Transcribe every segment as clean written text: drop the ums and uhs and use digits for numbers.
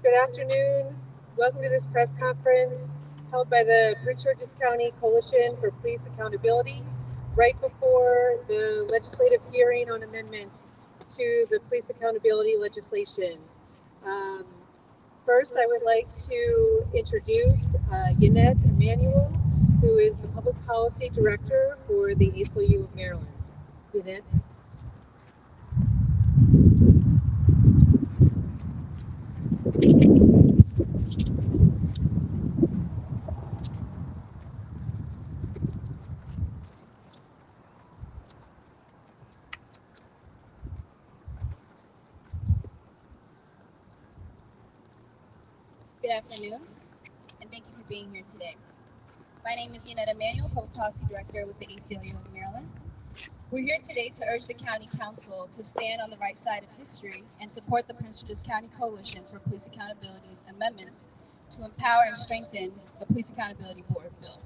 Good afternoon. Welcome to this press conference held by the Prince George's County Coalition for Police Accountability, right before the legislative hearing on amendments to the police accountability legislation. First, I would like to introduce Yannette Emanuel, who is the Public Policy Director for the ACLU of Maryland. Yannette. Good afternoon, and thank you for being here today. My name is Yannette Emanuel, Public Policy Director with the ACLU of Maryland. We're here today to urge the County Council to stand on the right side of history and support the Prince George's County Coalition for Police Accountability's amendments to empower and strengthen the Police Accountability Board bill.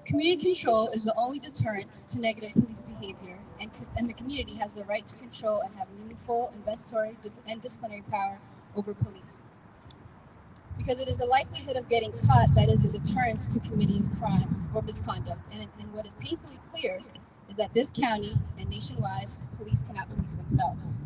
Community control is the only deterrent to negative police behavior, and the community has the right to control and have meaningful investigatory and disciplinary power over police. Because it is the likelihood of getting caught that is the deterrence to committing crime or misconduct. And what is painfully clear is that this county and nationwide, police cannot police themselves.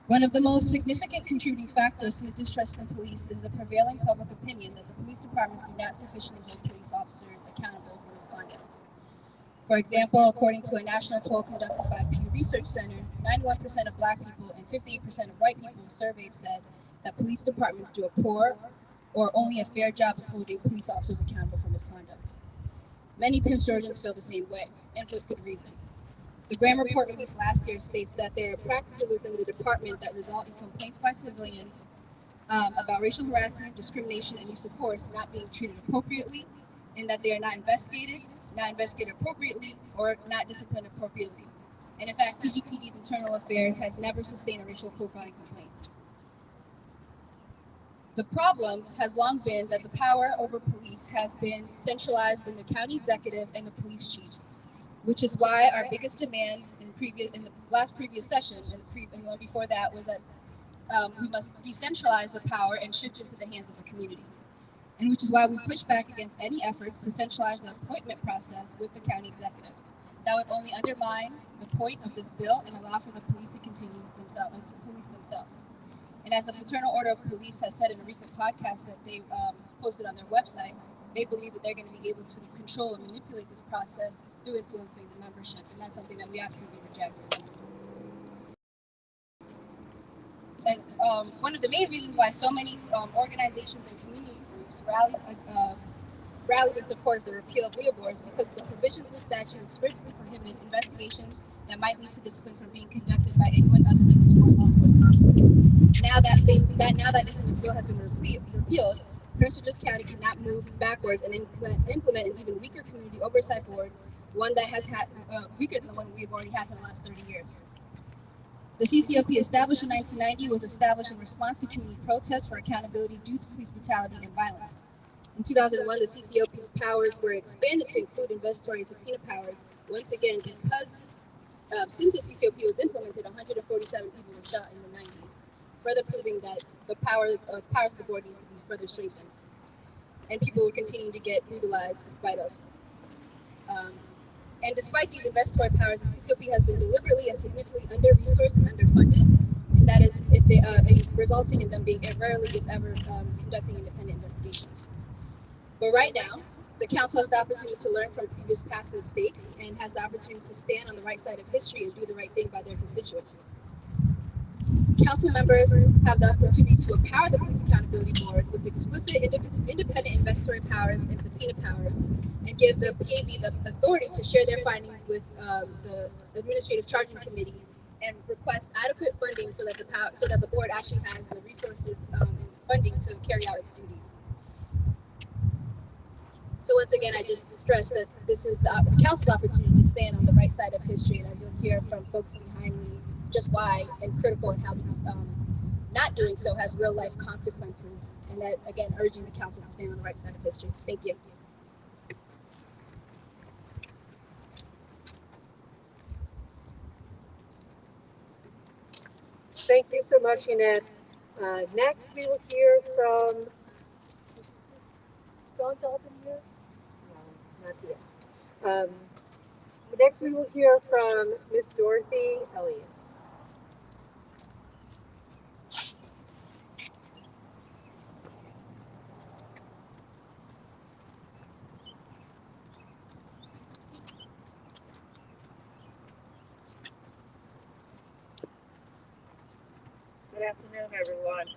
One of the most significant contributing factors to the distrust in police is the prevailing public opinion that the police departments do not sufficiently hold police officers accountable for misconduct. For example, according to a national poll conducted by Pew Research Center, 91% of Black people and 58% of white people surveyed said that police departments do a poor or only a fair job of holding police officers accountable for misconduct. Many Prince Georgians feel the same way, and with good reason. The Graham report released last year states that there are practices within the department that result in complaints by civilians about racial harassment, discrimination, and use of force not being treated appropriately, and that they are not investigated appropriately, or not disciplined appropriately. And in fact, PGPD's internal affairs has never sustained a racial profiling complaint. The problem has long been that the power over police has been centralized in the county executive and the police chiefs, which is why our biggest demand in the last previous session and the one before that was that we must decentralize the power and shift it to the hands of the community. And which is why we push back against any efforts to centralize the appointment process with the county executive. That would only undermine the point of this bill and allow for the police to continue to police themselves. And as the Fraternal Order of Police has said in a recent podcast that they posted on their website, they believe that they're going to be able to control and manipulate this process through influencing the membership, and that's something that we absolutely reject. And one of the main reasons why so many organizations and community groups rallied in support of the repeal of WIA boards because the provisions of the statute explicitly prohibit investigations that might lead to discipline from being conducted by anyone other than a strong law enforcement officer. Now that this bill has been repealed, Prince George's County cannot move backwards and implement an even weaker community oversight board, one that has had weaker than the one we've already had for the last 30 years. The CCOP, established in 1990, was established in response to community protests for accountability due to police brutality and violence. In 2001, the CCOP's powers were expanded to include investigatory and subpoena powers, once again because since the CCOP was implemented, 147 people were shot in the 90s, further proving that the powers of the board need to be further strengthened. And people will continue to get brutalized despite of. And despite these investigatory powers, the CCOP has been deliberately and significantly under-resourced and underfunded, and that is resulting in them being rarely, if ever, conducting independent investigations. But right now, the council has the opportunity to learn from previous past mistakes and has the opportunity to stand on the right side of history and do the right thing by their constituents. Council members have the opportunity to empower the Police Accountability Board with explicit independent investigatory powers and subpoena powers, and give the PAB the authority to share their findings with the Administrative Charging Committee and request adequate funding so that the board actually has the resources and funding to carry out its duties. So once again, I just stress that this is the council's opportunity to stand on the right side of history, and as you'll hear from folks behind me, just why and critical and how this not doing so has real life consequences, and that again urging the council to stand on the right side of history. Thank you. Thank you so much, Yannette. Next, we will hear from John Dalton here. No, not yet. Next, we will hear from Miss Dorothy Elliott. Good afternoon, everyone.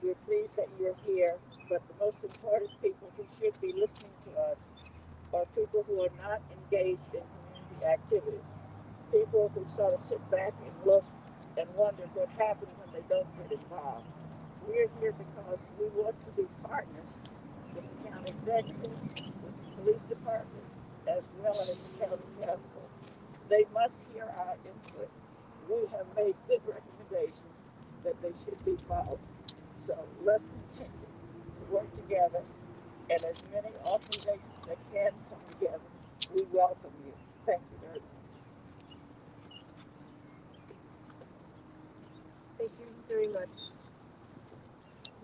We're pleased that you're here, but the most important people who should be listening to us are people who are not engaged in community activities, people who sort of sit back and look and wonder what happens when they don't get involved. We're here because we want to be partners with the county executive, with the police department, as well as the county council. They must hear our input. We have made good recommendations that they should be followed. So let's continue to work together, and as many organizations that can come together, we welcome you. Thank you very much. Thank you very much.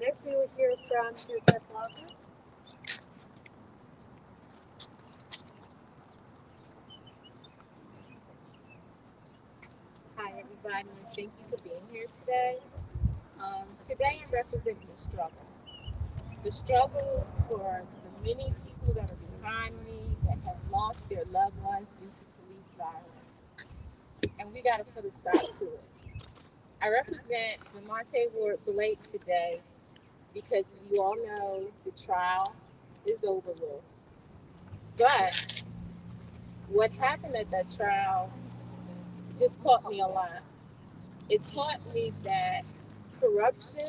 Next, we will hear from Joseph Walker. Hi, everybody, and thank you for being here today. Today, I'm representing the struggle. The struggle for the many people that are behind me that have lost their loved ones due to police violence. And we got to put a stop to it. I represent Demonte Ward Blake today because you all know the trial is over with. But what happened at that trial just taught me a lot. It taught me that corruption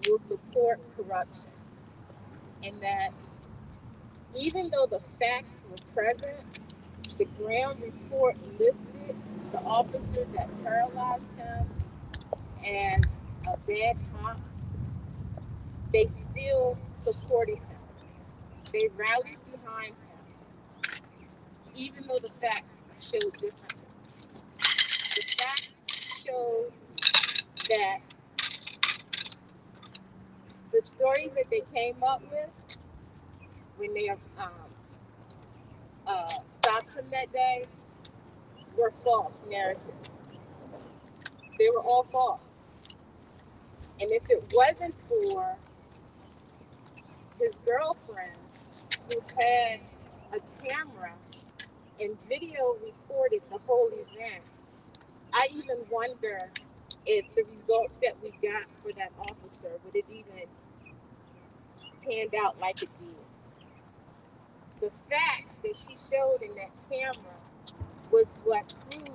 will support corruption, and that even though the facts were present, the ground report listed the officer that paralyzed him as a bad cop, they still supported him. They rallied behind him, even though the facts showed differently. The facts showed that the stories that they came up with when they stopped him that day were false narratives. They were all false. And if it wasn't for his girlfriend who had a camera and video recorded the whole event, I even wonder if the results that we got for that officer would have even panned out like it did. The facts that she showed in that camera was what proved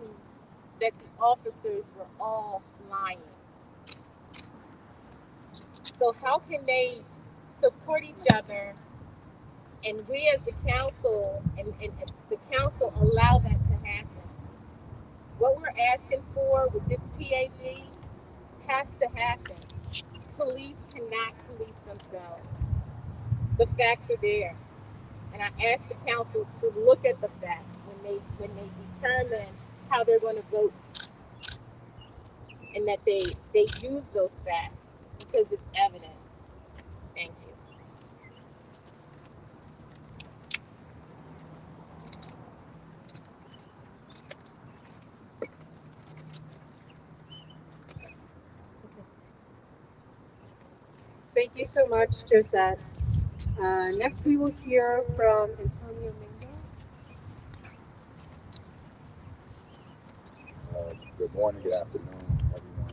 that the officers were all lying. So how can they support each other and we as the council and the council allow that to happen? What we're asking for with this PAB has to happen. Police cannot police themselves. The facts are there. And I ask the council to look at the facts when they determine how they're going to vote, and that they use those facts because it's evident. Thank you. Thank you so much, Josette. Next, we will hear from Antonio Mingo. Good morning, good afternoon, everyone.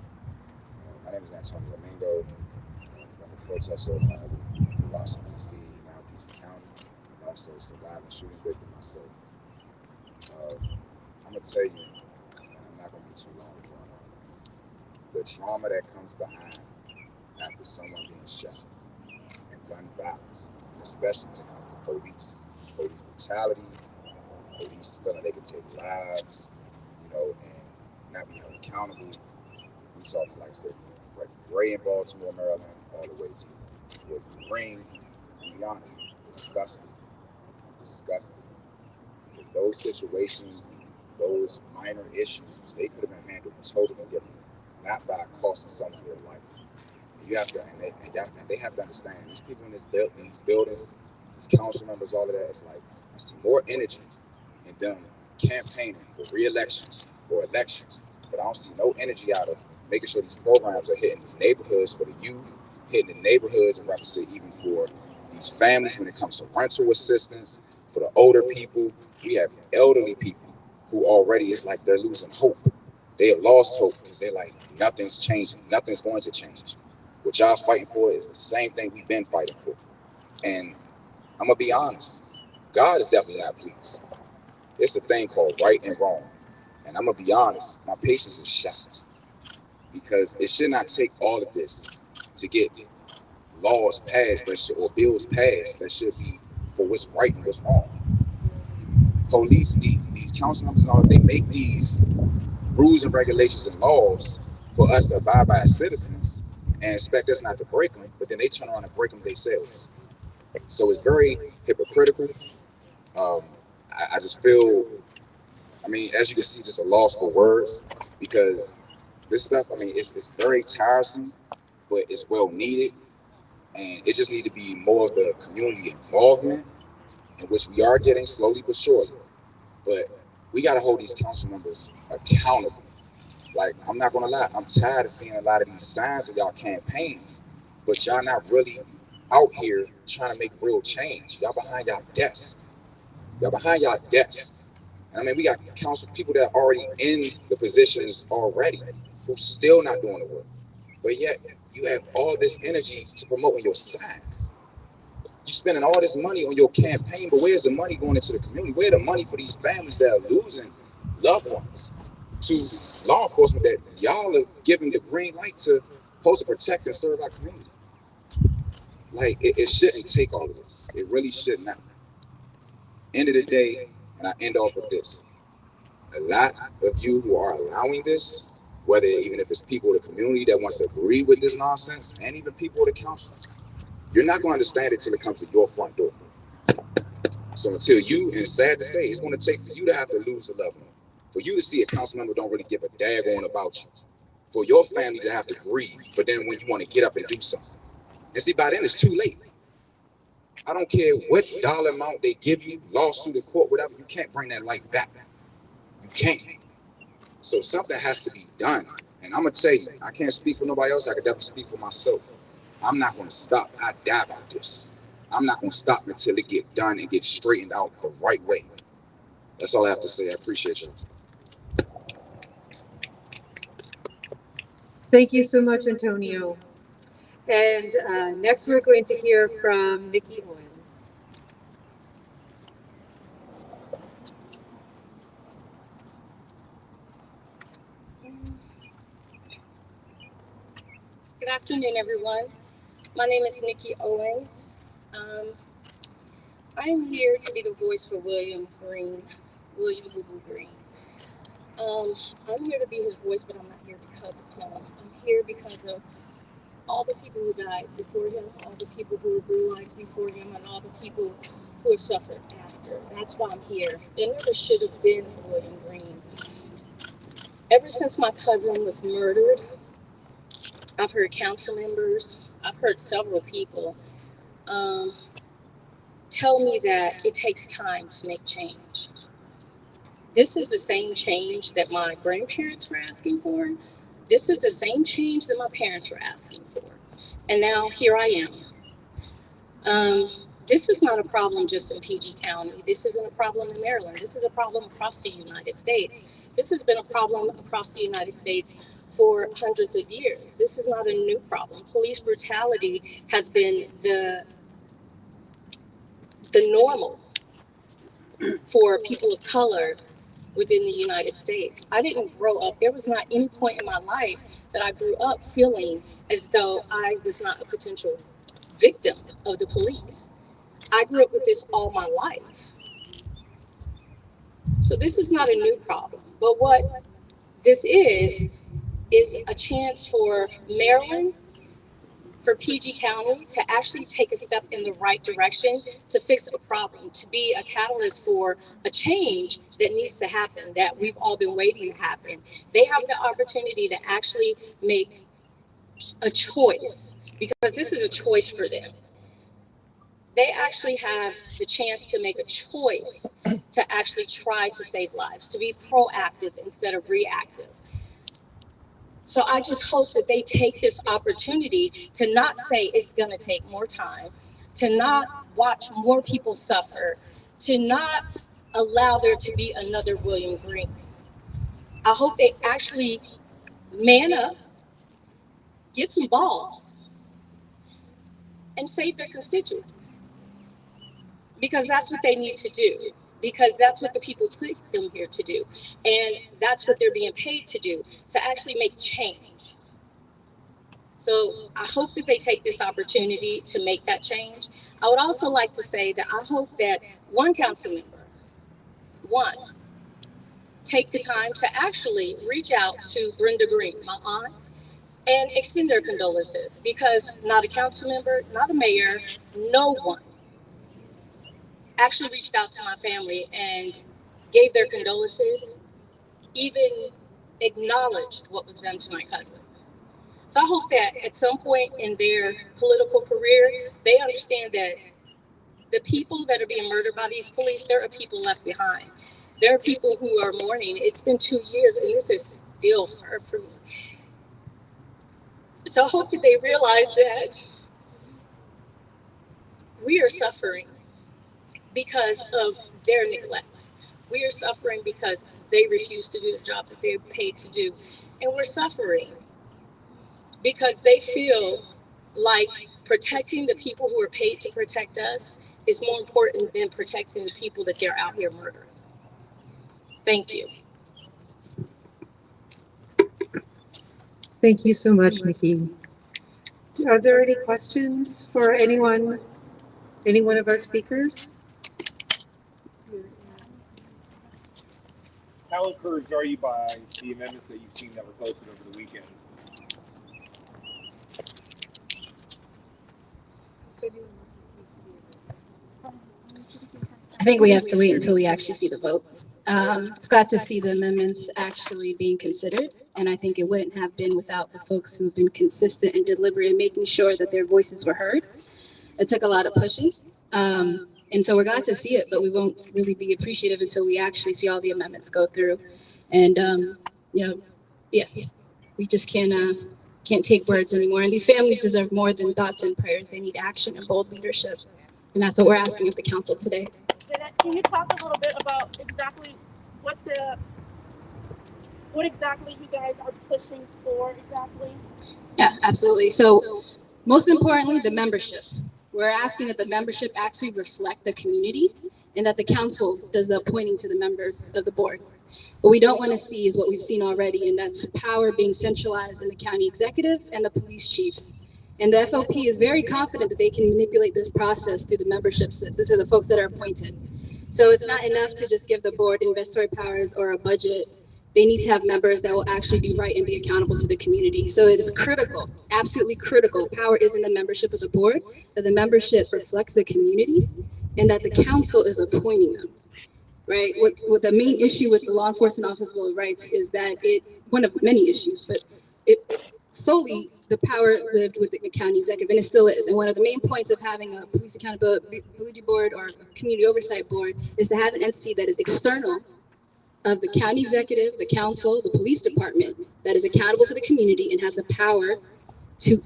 My name is Antonio Domingo from the protester of Washington, D.C., now PG County, and also surviving shooting victim myself. I'm going to tell you, and I'm not going to be too long drawn on, the trauma that comes behind after someone being shot and gun violence, and especially when it comes to police brutality, police feeling they can take lives, and not be held accountable. We saw, like I said, from Freddie Gray in Baltimore, Maryland, all the way to Woodland Ring. To be honest, disgusting. Because those situations, those minor issues, they could have been handled totally differently, not by costing someone their life. you have to, and they have to understand, these people in these buildings, these council members, all of that, it's like, I see more energy in them campaigning for re-election or election, but I don't see no energy out of making sure these programs are hitting these neighborhoods for the youth, hitting the neighborhoods, and represent even for these families when it comes to rental assistance, for the older people. We have elderly people who already, it's like they're losing hope. They have lost hope because they're like, nothing's changing, nothing's going to change. What y'all fighting for is the same thing we've been fighting for. And I'm gonna be honest, God is definitely not pleased. It's a thing called right and wrong. And I'm gonna be honest, my patience is shot because it should not take all of this to get laws passed that should, or bills passed that should be for what's right and what's wrong. Police, these council members, and all, they make these rules and regulations and laws for us to abide by as citizens and expect us not to break them, but then they turn around and break them themselves. So it's very hypocritical. Um, I just feel, I mean, as you can see, just a loss for words because this stuff, I mean, it's very tiresome, but it's well needed. And it just need to be more of the community involvement, in which we are getting slowly but surely. But we got to hold these council members accountable. Like, I'm not gonna lie, I'm tired of seeing a lot of these signs of y'all campaigns, but y'all not really out here trying to make real change. Y'all behind y'all desks. Y'all behind y'all desks. And I mean, we got council people that are already in the positions already who still not doing the work. But yet you have all this energy to promoting your signs. You spending all this money on your campaign, but where's the money going into the community? Where's the money for these families that are losing loved ones to law enforcement that y'all are giving the green light to supposed to protect and serve our community? Like, it shouldn't take all of this. It really should not. End of the day, and I end off with this. A lot of you who are allowing this, whether even if it's people of the community that wants to agree with this nonsense, and even people of the council, you're not going to understand it till it comes to your front door. So until you, and it's sad to say, it's going to take for you to have to lose a loved one, for you to see a council member don't really give a daggone about you, for your family to have to grieve, for then when you want to get up and do something. And see, by then it's too late. I don't care what dollar amount they give you, lawsuit or court, whatever, you can't bring that life back. You can't. So something has to be done. And I'm going to tell you, I can't speak for nobody else. I can definitely speak for myself. I'm not going to stop. I die about this. I'm not going to stop until it get done and get straightened out the right way. That's all I have to say. I appreciate you. Thank you so much, Antonio. And next we're going to hear from Nikki Owens. Good afternoon, everyone. My name is Nikki Owens. I'm here to be the voice for William Green. I'm here to be his voice, but I'm not here because of him. I'm here because of all the people who died before him, all the people who were brutalized before him, and all the people who have suffered after. That's why I'm here. There never should have been William Green. Ever since my cousin was murdered, I've heard council members, I've heard several people tell me that it takes time to make change. This is the same change that my grandparents were asking for. This is the same change that my parents were asking for. And now here I am. This is not a problem just in PG County. This isn't a problem in Maryland. This is a problem across the United States. This has been a problem across the United States for hundreds of years. This is not a new problem. Police brutality has been the normal for people of color within the United States. I didn't grow up, there was not any point in my life that I grew up feeling as though I was not a potential victim of the police. I grew up with this all my life. So this is not a new problem. But what this is a chance for Maryland, for PG County to actually take a step in the right direction to fix a problem, to be a catalyst for a change that needs to happen, that we've all been waiting to happen. They have the opportunity to actually make a choice, because this is a choice for them. They actually have the chance to make a choice to actually try to save lives, to be proactive instead of reactive. So I just hope that they take this opportunity to not say it's going to take more time, to not watch more people suffer, to not allow there to be another William Green. I hope they actually man up, get some balls, and save their constituents. Because that's what they need to do. Because that's what the people put them here to do. And that's what they're being paid to do, to actually make change. So I hope that they take this opportunity to make that change. I would also like to say that I hope that one council member, take the time to actually reach out to Brenda Green, my aunt, and extend their condolences, because not a council member, not a mayor, no one actually reached out to my family and gave their condolences, even acknowledged what was done to my cousin. So I hope that at some point in their political career, they understand that the people that are being murdered by these police, there are people left behind. There are people who are mourning. It's been 2 years and this is still hard for me. So I hope that they realize that we are suffering because of their neglect. We are suffering because they refuse to do the job that they're paid to do. And we're suffering because they feel like protecting the people who are paid to protect us is more important than protecting the people that they're out here murdering. Thank you. Thank you so much, Nikki. Are there any questions for any one of our speakers? How encouraged are you by the amendments that you've seen that were posted over the weekend? I think we have to wait until we actually see the vote. It's glad to see the amendments actually being considered, and I think it wouldn't have been without the folks who've been consistent and deliberate in making sure that their voices were heard. It took a lot of pushing, and so we're glad to see it, but we won't really be appreciative until we actually see all the amendments go through. And we just can't take words anymore. And these families deserve more than thoughts and prayers. They need action and bold leadership, and that's what we're asking of the council today. Can you talk a little bit about exactly what exactly you guys are pushing for exactly? Yeah, absolutely. So most importantly, the membership. We're asking that the membership actually reflect the community and that the council does the appointing to the members of the board. What we don't want to see is what we've seen already, and that's power being centralized in the county executive and the police chiefs. And the FLP is very confident that they can manipulate this process through the memberships. These are the folks that are appointed. So it's not enough to just give the board investory powers or a budget. They need to have members that will actually be right and be accountable to the community. So it is critical, absolutely critical. Power is in the membership of the board, that the membership reflects the community, and that the council is appointing them. Right? What the main issue with the Law Enforcement Office Bill of Rights is that one of many issues, but it solely the power lived with the county executive, and it still is. And one of the main points of having a police accountability board or a community oversight board is to have an entity that is external of the county executive, the council, the police department, that is accountable to the community and has the power to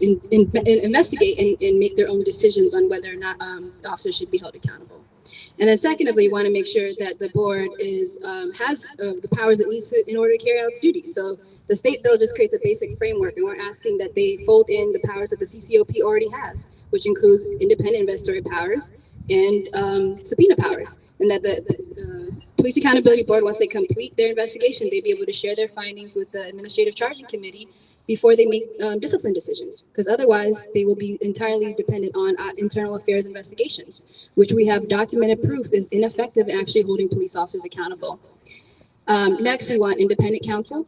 investigate and make their own decisions on whether or not officers should be held accountable. And then secondly, we want to make sure that the board has the powers it needs to in order to carry out its duties. So the state bill just creates a basic framework, and we're asking that they fold in the powers that the CCOP already has, which includes independent investigatory powers and subpoena powers, and that the Police Accountability Board, once they complete their investigation, they'd be able to share their findings with the Administrative Charging Committee before they make discipline decisions, because otherwise they will be entirely dependent on internal affairs investigations, which we have documented proof is ineffective in actually holding police officers accountable. Next, we want independent counsel.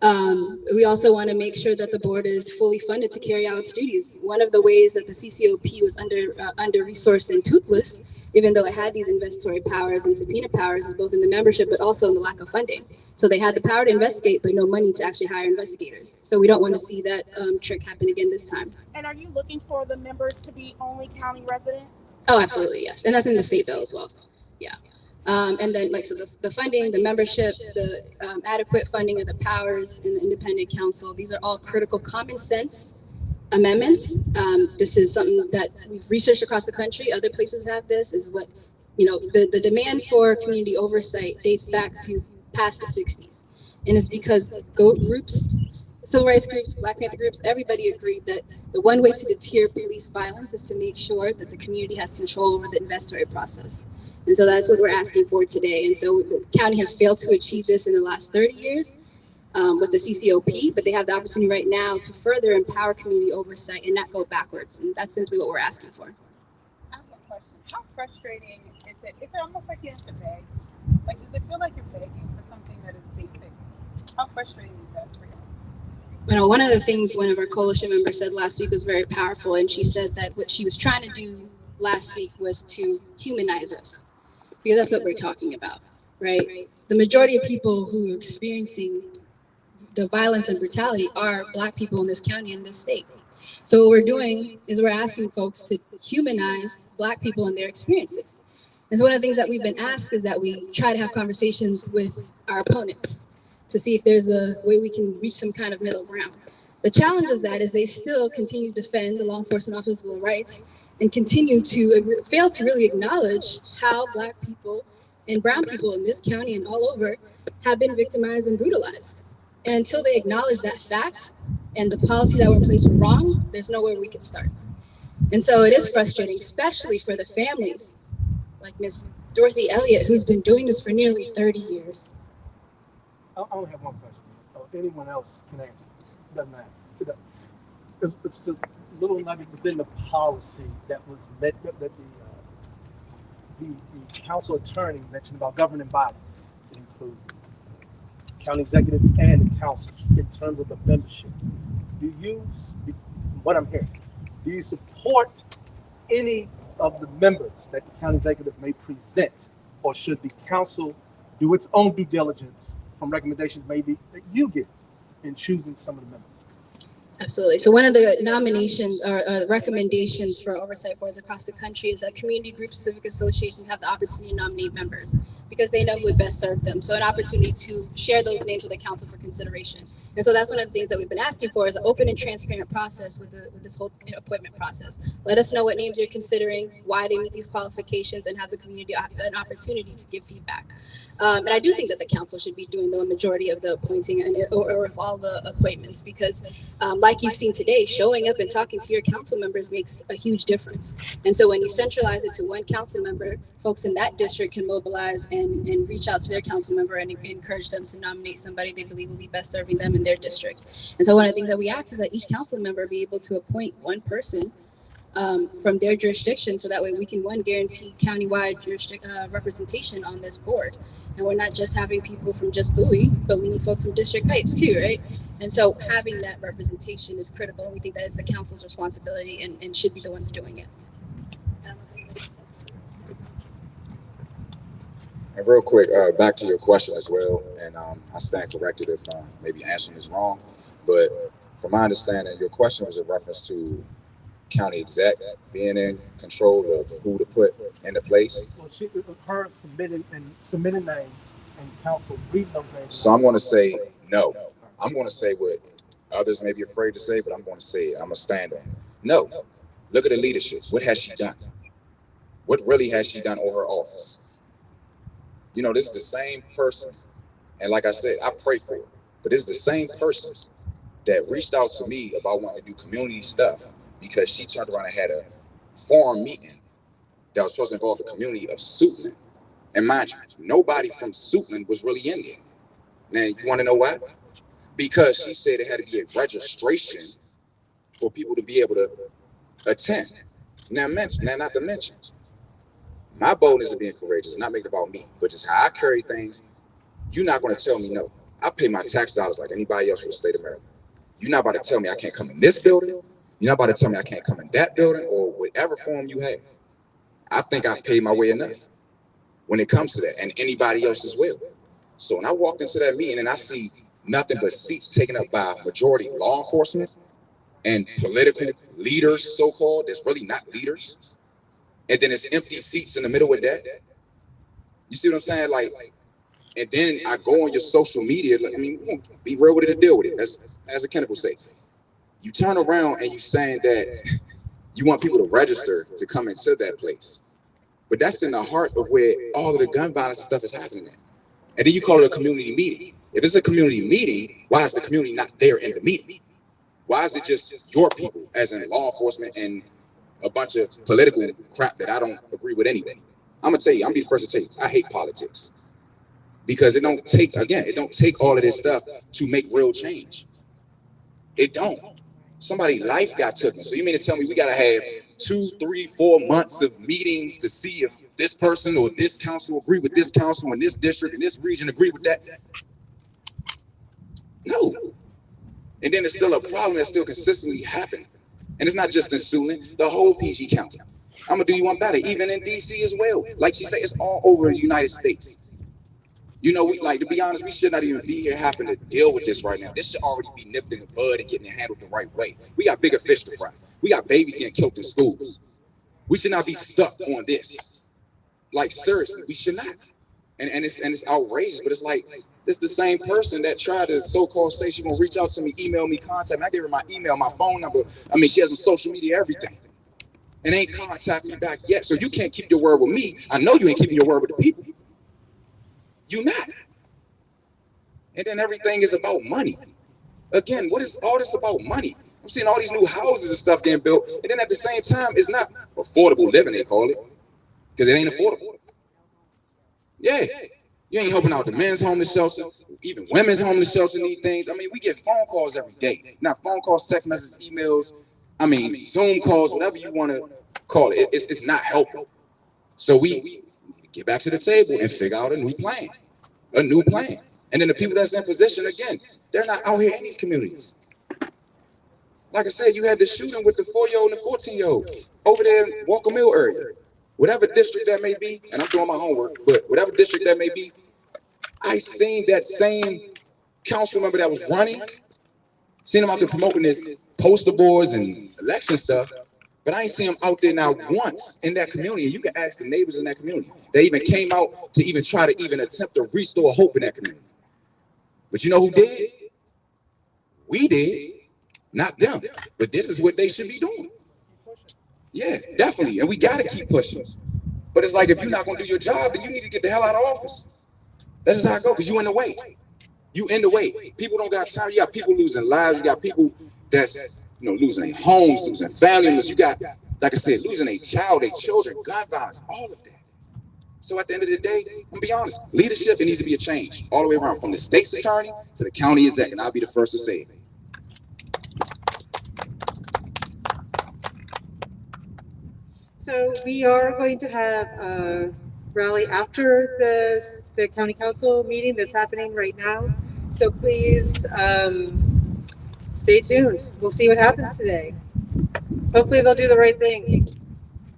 We also want to make sure that the board is fully funded to carry out its duties. One of the ways that the CCOP was under resourced and toothless, even though it had these investigatory powers and subpoena powers, is both in the membership but also in the lack of funding. So they had the power to investigate, but no money to actually hire investigators. So we don't want to see that trick happen again this time. And are you looking for the members to be only county residents? Oh, absolutely, yes, and that's in the state bill as well. Yeah. And then, like, so the funding, the membership, the adequate funding of the powers in the independent counsel, these are all critical common sense amendments. This is something that we've researched across the country. Other places have this. This is what, the demand for community oversight dates back to past the 60s. And it's because groups, civil rights groups, Black Panther groups, everybody agreed that the one way to deter police violence is to make sure that the community has control over the investigatory process. And so that's what we're asking for today. And so the county has failed to achieve this in the last 30 years with the CCOP, but they have the opportunity right now to further empower community oversight and not go backwards. And that's simply what we're asking for. I have one question. How frustrating is it? Is it almost like you have to beg? Like, does it feel like you're begging for something that is basic? How frustrating is that for you? One of the things one of our coalition members said last week was very powerful, and she said that what she was trying to do last week was to humanize us. Because that's what we're talking about, right? The majority of people who are experiencing the violence and brutality are Black people in this county and this state. So what we're doing is we're asking folks to humanize Black people and their experiences. And so one of the things that we've been asked is that we try to have conversations with our opponents to see if there's a way we can reach some kind of middle ground. The challenge is that is they still continue to defend the law enforcement officers' Bill of Rights and continue to fail to really acknowledge how Black people and brown people in this county and all over have been victimized and brutalized. And until they acknowledge that fact and the policy that were in place were wrong, there's nowhere we can start. And so it is frustrating, especially for the families like Miss Dorothy Elliott, who's been doing this for nearly 30 years. I only have one question. Anyone else can answer. Doesn't matter. It's a little nugget within the policy that was met, that the council attorney mentioned about governing bodies. It includes county executive and the council in terms of the membership. Do you, from what I'm hearing, do you support any of the members that the county executive may present, or should the council do its own due diligence from recommendations maybe that you give in choosing some of the members? Absolutely. So one of the nominations or recommendations for oversight boards across the country is that community groups, civic associations have the opportunity to nominate members because they know who would best serve them. So an opportunity to share those names with the council for consideration. And so that's one of the things that we've been asking for is an open and transparent process with this whole appointment process. Let us know what names you're considering, why they meet these qualifications, and have the community an opportunity to give feedback. And I do think that the council should be doing the majority of the appointing or all the appointments because like you've seen today, showing up and talking to your council members makes a huge difference. And so when you centralize it to one council member, folks in that district can mobilize and reach out to their council member and encourage them to nominate somebody they believe will be best serving them in their district. And so one of the things that we ask is that each council member be able to appoint one person from their jurisdiction, so that way we can, one, guarantee countywide representation on this board. And we're not just having people from just Bowie, but we need folks from District Heights too, right? And so having that representation is critical. And we think that is the council's responsibility and should be the ones doing it. And real quick, back to your question as well, and I stand corrected if maybe answering is wrong, but from my understanding, your question was in reference to county exec being in control of who to put into place. Well, her submitting names and council reading those names. So I'm going to say no. I'm going to say what others may be afraid to say, but I'm going to say it. I'm going to stand on it. No. Look at the leadership. What has she done? What really has she done over her office? You know, this is the same person. And like I said, I pray for her. But this is the same person that reached out to me about wanting to do community stuff because she turned around and had a forum meeting that was supposed to involve the community of Suitland. And mind you, nobody from Suitland was really in there. Now, you want to know why? Because she said it had to be a registration for people to be able to attend. Now, not to mention, my boldness of being courageous is not making it about me, but just how I carry things. You're not going to tell me no. I pay my tax dollars like anybody else for the state of Maryland. You're not about to tell me I can't come in this building. You're not about to tell me I can't come in that building or whatever form you have. I think I've paid my way enough when it comes to that, and anybody else as well. So when I walked into that meeting and I see nothing but seats taken up by majority law enforcement and political leaders, so-called, that's really not leaders, and then it's empty seats in the middle of that. You see what I'm saying? Like, and then I go on your social media. I mean, be real with it and deal with it. As a Kenneth will say, you turn around and you saying that you want people to register to come into that place, but that's in the heart of where all of the gun violence and stuff is happening at. And then you call it a community meeting. If it's a community meeting, why is the community not there in the meeting? Why is it just your people, as in law enforcement and a bunch of political crap that I don't agree with anyway? I'm gonna tell you, I'm gonna be the first to tell you, I hate politics. Because it don't take all of this stuff to make real change. It don't. Somebody's life got taken. So you mean to tell me we gotta have 2, 3, 4 months of meetings to see if this person or this council agree with this council and this district and this region agree with that? No. And then there's still a problem that's still consistently happening. And it's not just in Suitland, the whole PG County. I'm gonna do you one better, even in DC as well. Like she said, it's all over the United States. You know, to be honest, we should not even be here having to deal with this right now. This should already be nipped in the bud and getting handled the right way. We got bigger fish to fry. We got babies getting killed in schools. We should not be stuck on this. Like, seriously, we should not. And it's outrageous, but it's like, it's the same person that tried to so-called say she's gonna reach out to me, email me, contact me. I gave her my email, my phone number. I mean, she has on social media, everything. And ain't contacted me back yet. So you can't keep your word with me. I know you ain't keeping your word with the people. You not. And then everything is about money. Again, what is all this about money? I'm seeing all these new houses and stuff getting built, and then at the same time, it's not affordable living, they call it, because it ain't affordable. Yeah, you ain't helping out the men's homeless shelter, even women's homeless shelter need things. I mean, we get phone calls every day. Not phone calls, text messages, emails, I mean, Zoom calls, whatever you want to call it. It's not helping. So we get back to the table and figure out a new plan. And then the people that's in position, again, they're not out here in these communities. Like I said, you had the shooting with the 4-year-old and the 14-year-old over there in Walker Mill area. Whatever district that may be, and I'm doing my homework, but whatever district that may be, I seen that same council member that was running, seen him out there promoting this poster boards and election stuff, but I ain't seen him out there now once in that community. And you can ask the neighbors in that community. They even came out to even try to even attempt to restore hope in that community. But you know who did? We did, not them. But this is what they should be doing. Yeah, definitely. And we got to keep pushing. But it's like, if you're not going to do your job, then you need to get the hell out of office. That's just how it goes, because you in the way. You in the way. People don't got time. You got people losing lives. You got people that's, losing their homes, losing family members. You got, like I said, losing a child, their children, gun violence, all of that. So at the end of the day, I'm gonna be honest, leadership, it needs to be a change all the way around, from the state's attorney to the county exec, and I'll be the first to say it. So we are going to have a rally after the county council meeting that's happening right now. So please stay tuned. We'll see what happens today. Hopefully they'll do the right thing.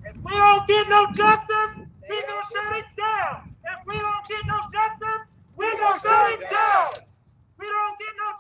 If we don't get no justice, we gonna shut it down. If we don't get no justice, we gonna shut it down. We don't get no